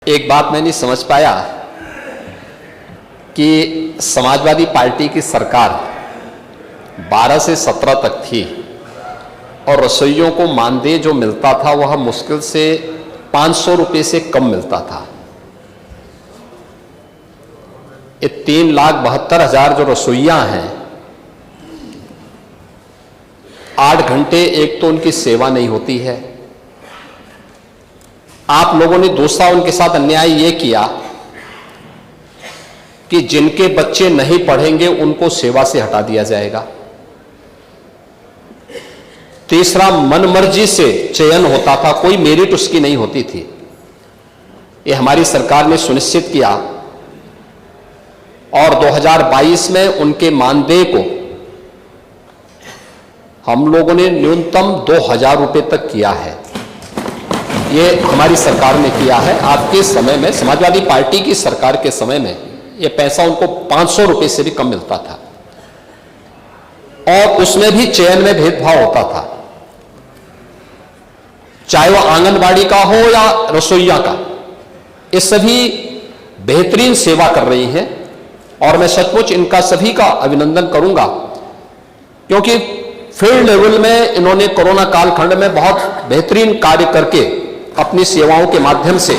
एक बात मैं नहीं समझ पाया कि समाजवादी पार्टी की सरकार 12 से 17 तक थी और रसोइयों को मानदेय जो मिलता था वह मुश्किल से 500 रुपये से कम मिलता था। ये 3,72,000 जो रसोइयां हैं, 8 घंटे एक तो उनकी सेवा नहीं होती है। आप लोगों ने दूसरा उनके साथ अन्याय यह किया कि जिनके बच्चे नहीं पढ़ेंगे उनको सेवा से हटा दिया जाएगा। तीसरा, मनमर्जी से चयन होता था, कोई मेरिट उसकी नहीं होती थी। यह हमारी सरकार ने सुनिश्चित किया और 2022 में उनके मानदेय को हम लोगों ने न्यूनतम 2,000 रुपये तक किया है। ये हमारी सरकार ने किया है। आपके समय में, समाजवादी पार्टी की सरकार के समय में, ये पैसा उनको 500 रुपये से भी कम मिलता था और उसमें भी चयन में भेदभाव होता था, चाहे वह आंगनबाड़ी का हो या रसोइया का। ये सभी बेहतरीन सेवा कर रही हैं और मैं सचमुच इनका सभी का अभिनंदन करूंगा, क्योंकि फील्ड लेवल में इन्होंने कोरोना कालखंड में बहुत बेहतरीन कार्य करके अपनी सेवाओं के माध्यम से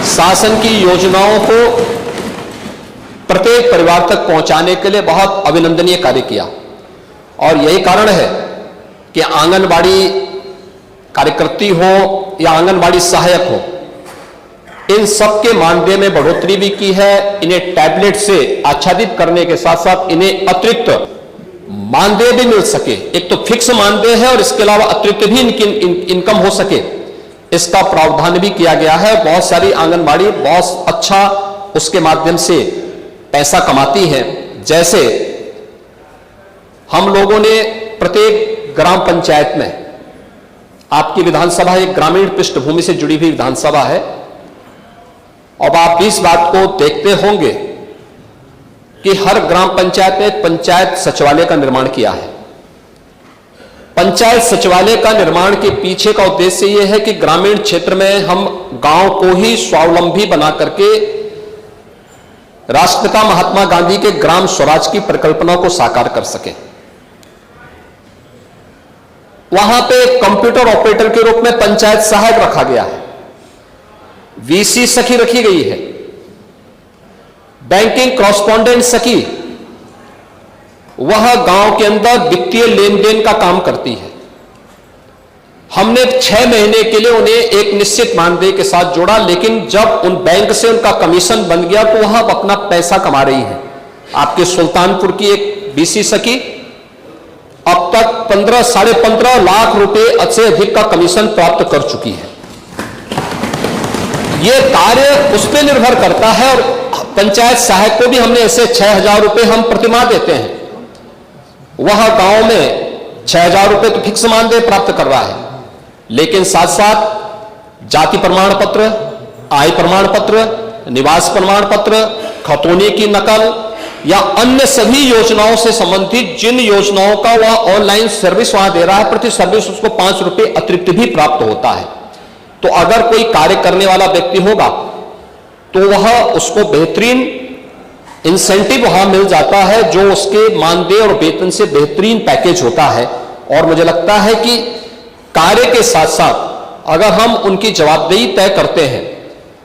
शासन की योजनाओं को प्रत्येक परिवार तक पहुंचाने के लिए बहुत अभिनंदनीय कार्य किया। और यही कारण है कि आंगनबाड़ी कार्यकर्ती हो या आंगनबाड़ी सहायक हो, इन सबके मानदेय में बढ़ोतरी भी की है। इन्हें टैबलेट से आच्छादित करने के साथ साथ इन्हें अतिरिक्त मानदेय भी मिल सके। एक तो फिक्स मानदेय है और इसके अलावा अतिरिक्त भी इनकी इनकम हो सके, इसका प्रावधान भी किया गया है। बहुत सारी आंगनबाड़ी बहुत अच्छा उसके माध्यम से पैसा कमाती हैं। जैसे हम लोगों ने प्रत्येक ग्राम पंचायत में, आपकी विधानसभा एक ग्रामीण पृष्ठभूमि से जुड़ी हुई विधानसभा है, अब आप इस बात को देखते होंगे कि हर ग्राम पंचायत में एक पंचायत सचिवालय का निर्माण किया है। पंचायत सचिवालय का निर्माण के पीछे का उद्देश्य यह है कि ग्रामीण क्षेत्र में हम गांव को ही स्वावलंबी बना करके राष्ट्रपिता महात्मा गांधी के ग्राम स्वराज की परिकल्पना को साकार कर सकें। वहां पे कंप्यूटर ऑपरेटर के रूप में पंचायत सहायक रखा गया है, वीसी सखी रखी गई है, बैंकिंग कॉरेस्पॉन्डेंट सखी, वह गांव के अंदर वित्तीय लेन देन का काम करती है। हमने 6 महीने के लिए उन्हें एक निश्चित मानदेय के साथ जोड़ा, लेकिन जब उन बैंक से उनका कमीशन बन गया तो वह अपना पैसा कमा रही है। आपके सुल्तानपुर की एक बीसी सखी अब तक 15-15.5 लाख रुपए से अधिक का कमीशन प्राप्त कर चुकी है। यह कार्य उस पर निर्भर करता है और पंचायत सहायक को भी हमने ऐसे 6,000 रुपए हम प्रतिमाह देते हैं। वह गांव में 6,000 रुपए तो फिक्स मानदेय प्राप्त कर रहा है, लेकिन साथ साथ जाति प्रमाण पत्र, आय प्रमाण पत्र, निवास प्रमाण पत्र, खतौनी की नकल या अन्य सभी योजनाओं से संबंधित जिन योजनाओं का वह ऑनलाइन सर्विस वहां दे रहा है, प्रति सर्विस उसको 5 रुपए अतिरिक्त भी प्राप्त होता है। तो अगर कोई कार्य करने वाला व्यक्ति होगा तो वह उसको बेहतरीन इंसेंटिव वहां मिल जाता है, जो उसके मानदेय और वेतन से बेहतरीन पैकेज होता है। और मुझे लगता है कि कार्य के साथ साथ अगर हम उनकी जवाबदेही तय करते हैं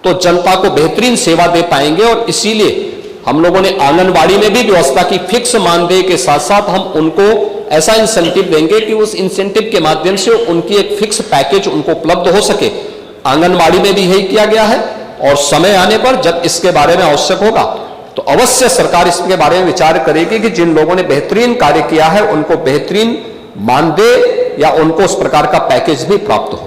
तो जनता को बेहतरीन सेवा दे पाएंगे। और इसीलिए हम लोगों ने आंगनबाड़ी में भी व्यवस्था की, फिक्स मानदेय के साथ साथ हम उनको ऐसा इंसेंटिव देंगे कि उस इंसेंटिव के माध्यम से उनकी एक फिक्स पैकेज उनको उपलब्ध हो सके। आंगनबाड़ी में भी यही किया गया है और समय आने पर जब इसके बारे में आवश्यक होगा तो अवश्य सरकार इसके बारे में विचार करेगी कि जिन लोगों ने बेहतरीन कार्य किया है उनको बेहतरीन मानदेय या उनको उस प्रकार का पैकेज भी प्राप्त हो।